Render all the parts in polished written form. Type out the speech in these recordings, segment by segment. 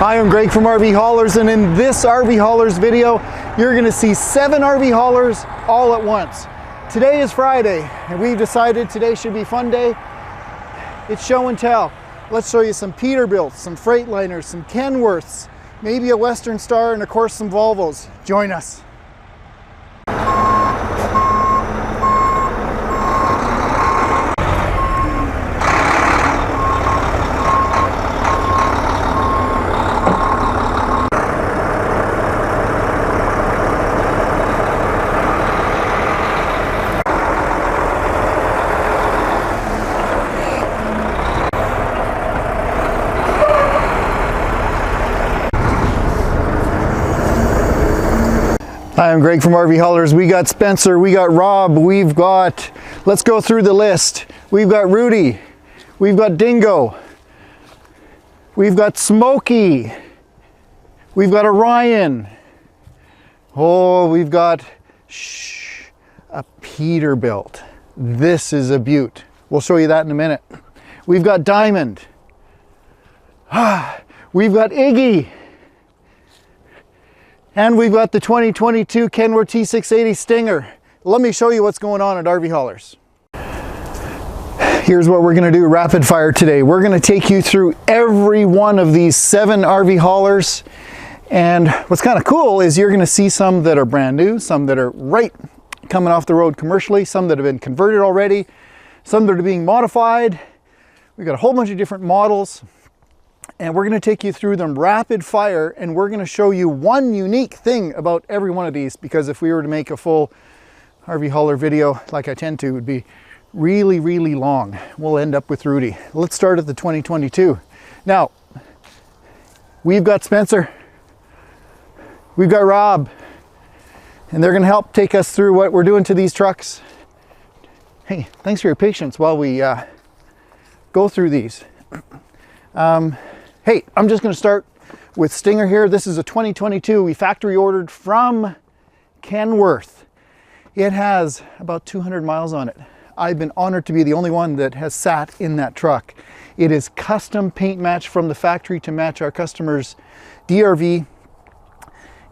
Hi, I'm Greg from RV Haulers, and in this RV Haulers video, you're going to see 7 RV haulers all at once. Today is Friday, and we've decided today should be a fun day. It's show and tell. Let's show you some Peterbilts, some Freightliners, some Kenworths, maybe a Western Star, and of course some Volvos. Join us. Hi, I'm Greg from RV Haulers. We got Spencer, we got Rob, we've got, let's go through the list. We've got Rudy, we've got Dingo, we've got Smokey, we've got Orion. Oh, we've got a Peterbilt. This is a beaut. We'll show you that in a minute. We've got Diamond. We've got Iggy. And we've got the 2022 Kenworth T680 Stinger. Let me show you what's going on at RV Haulers. Here's what we're gonna do rapid fire today. We're gonna take you through every one of these 7 RV haulers. And what's kind of cool is you're gonna see some that are brand new, some that are right coming off the road commercially, some that have been converted already, some that are being modified. We've got a whole bunch of different models. And we're going to take you through them rapid fire, and we're going to show you one unique thing about every one of these, because if we were to make a full RV hauler video like I tend to, it would be really, really long. We'll end up with Rudy. Let's start at the 2022. Now, we've got Spencer, we've got Rob, and they're going to help take us through what we're doing to these trucks. Hey, thanks for your patience while we go through these. Hey, I'm just going to start with Stinger here. This is a 2022 we factory ordered from Kenworth. It has about 200 miles on it. I've been honored to be the only one that has sat in that truck. It is custom paint match from the factory to match our customers' DRV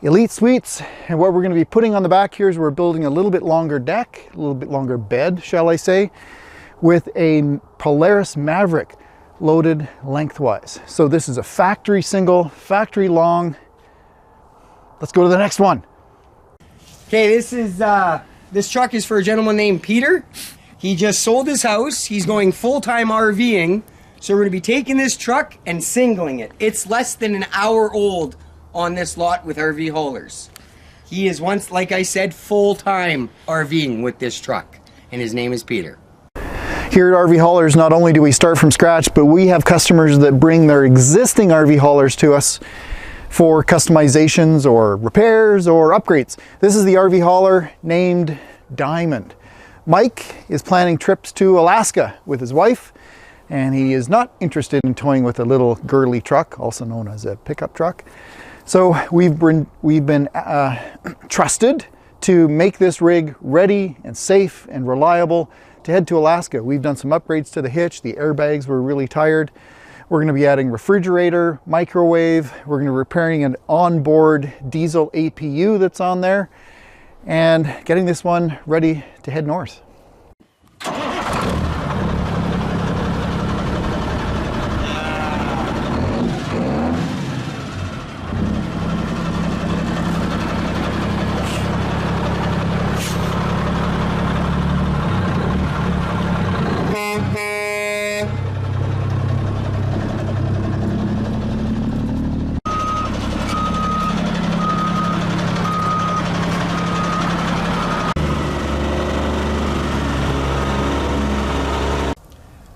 Elite Suites. And what we're going to be putting on the back here is we're building a little bit longer deck, a little bit longer bed, shall I say, with a Polaris Maverick loaded lengthwise. So this is a factory single, factory long. Let's go to the next one. Okay, this truck is for a gentleman named Peter. He just sold his house. He's going full-time RVing. So we're gonna be taking this truck and singling it. It's less than an hour old on this lot with RV haulers. He is once, like I said, full-time RVing with this truck, and his name is Peter. Here at RV Haulers, not only do we start from scratch, but we have customers that bring their existing RV haulers to us for customizations or repairs or upgrades. This is the RV hauler named Diamond. Mike is planning trips to Alaska with his wife, and he is not interested in towing with a little girly truck, also known as a pickup truck. So we've been trusted to make this rig ready and safe and reliable to head to Alaska. We've done some upgrades to the hitch. The airbags were really tired. We're going to be adding refrigerator, microwave. We're going to be repairing an onboard diesel APU that's on there and getting this one ready to head north.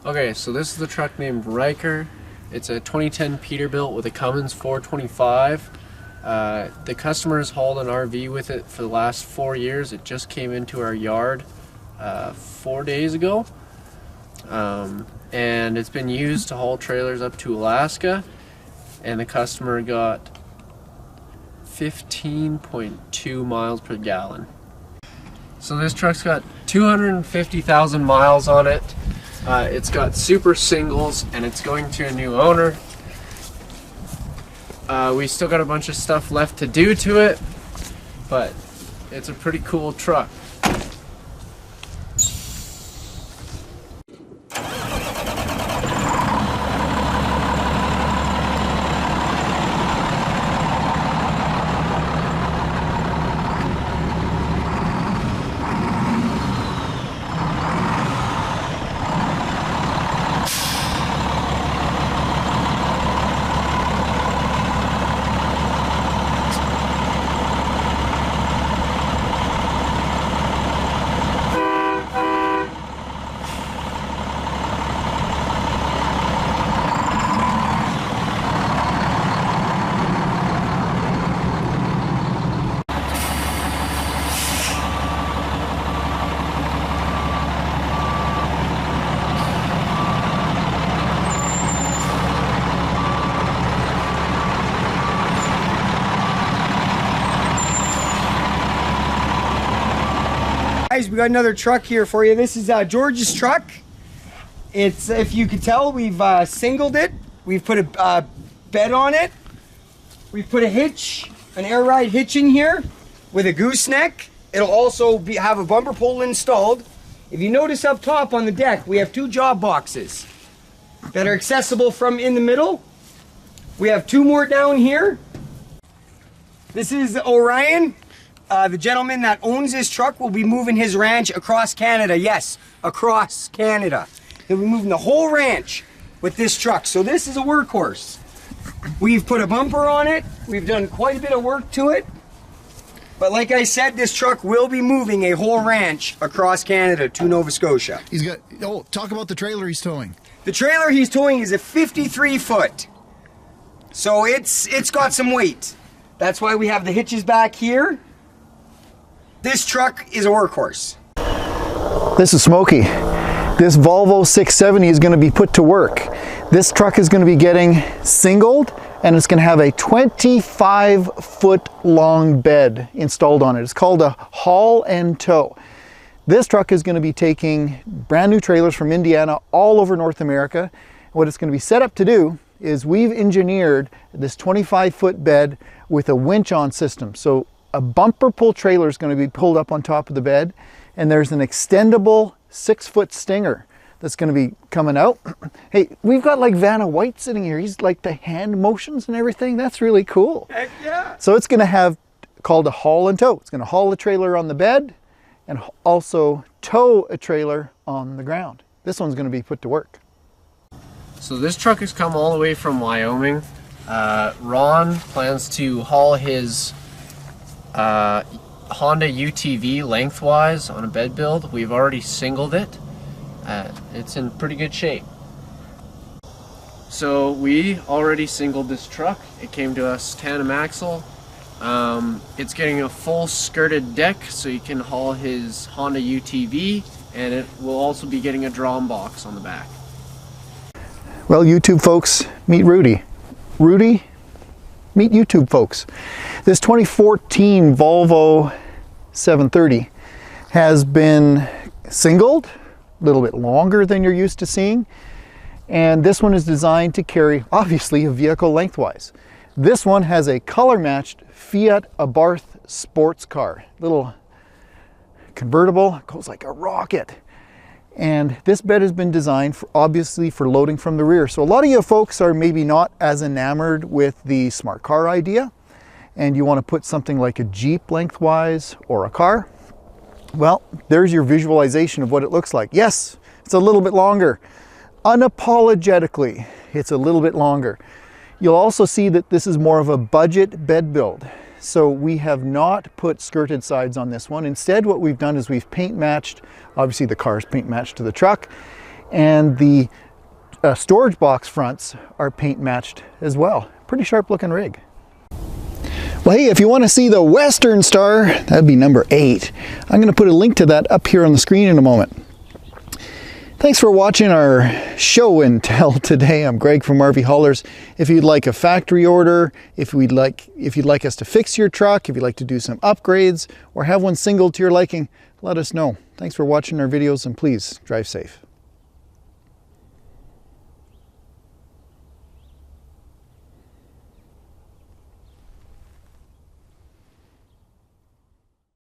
Okay, so this is the truck named Riker. It's a 2010 Peterbilt with a Cummins 425. The customer's hauled an RV with it for the last 4 years. It just came into our yard 4 days ago. And it's been used to haul trailers up to Alaska. And the customer got 15.2 miles per gallon. So this truck's got 250,000 miles on it. It's got super singles and it's going to a new owner. We still got a bunch of stuff left to do to it, but it's a pretty cool truck. Guys, we got another truck here for you. This is George's truck. It's, if you could tell, we've singled it. We've put a bed on it. We've put a hitch, an air ride hitch in here with a gooseneck. It'll also have a bumper pole installed. If you notice up top on the deck, we have 2 job boxes that are accessible from in the middle. We have 2 more down here. This is Orion. The gentleman that owns this truck will be moving his ranch across Canada. Yes, across Canada. He'll be moving the whole ranch with this truck. So this is a workhorse. We've put a bumper on it. We've done quite a bit of work to it. But like I said, this truck will be moving a whole ranch across Canada to Nova Scotia. He's got, oh, talk about the trailer he's towing. The trailer he's towing is a 53 foot. So it's got some weight. That's why we have the hitches back here. This truck is a workhorse. This is Smokey. This Volvo 670 is going to be put to work. This truck is going to be getting singled, and it's going to have a 25-foot long bed installed on it. It's called a haul and tow. This truck is going to be taking brand new trailers from Indiana all over North America. What it's going to be set up to do is we've engineered this 25-foot bed with a winch-on system. So a bumper pull trailer is going to be pulled up on top of the bed, and there's an extendable 6-foot stinger that's going to be coming out. Hey, we've got like Vanna White sitting here. He's like the hand motions and everything. That's really cool. Heck yeah. So it's going to have called a haul and tow. It's going to haul a trailer on the bed and also tow a trailer on the ground. This one's going to be put to work. So this truck has come all the way from Wyoming. Ron plans to haul his Honda UTV lengthwise on a bed build. We've already singled it. It's in pretty good shape. So we already singled this truck. It came to us tandem axle. It's getting a full skirted deck so you can haul his Honda UTV, and it will also be getting a drawn box on the back. Well, YouTube folks, meet Rudy. Rudy, meet YouTube folks. This 2014 Volvo 730 has been singled, a little bit longer than you're used to seeing, and this one is designed to carry, obviously, a vehicle lengthwise. This one has a color-matched Fiat Abarth sports car, little convertible, goes like a rocket. And this bed has been designed for, obviously, for loading from the rear. So a lot of you folks are maybe not as enamored with the smart car idea, and you want to put something like a Jeep lengthwise or a car. Well, there's your visualization of what it looks like. Yes, it's a little bit longer. Unapologetically, it's a little bit longer. You'll also see that this is more of a budget bed build. So we have not put skirted sides on this one. Instead, what we've done is we've paint matched, obviously the car is paint matched to the truck, and the storage box fronts are paint matched as well. Pretty sharp looking rig. Well, hey, if you want to see the Western Star, that'd be number 8. I'm going to put a link to that up here on the screen in a moment. Thanks for watching our show and tell today. I'm Greg from RVHaulers. If you'd like a factory order, if you'd like us to fix your truck, if you'd like to do some upgrades or have one singled to your liking, let us know. Thanks for watching our videos, and please drive safe.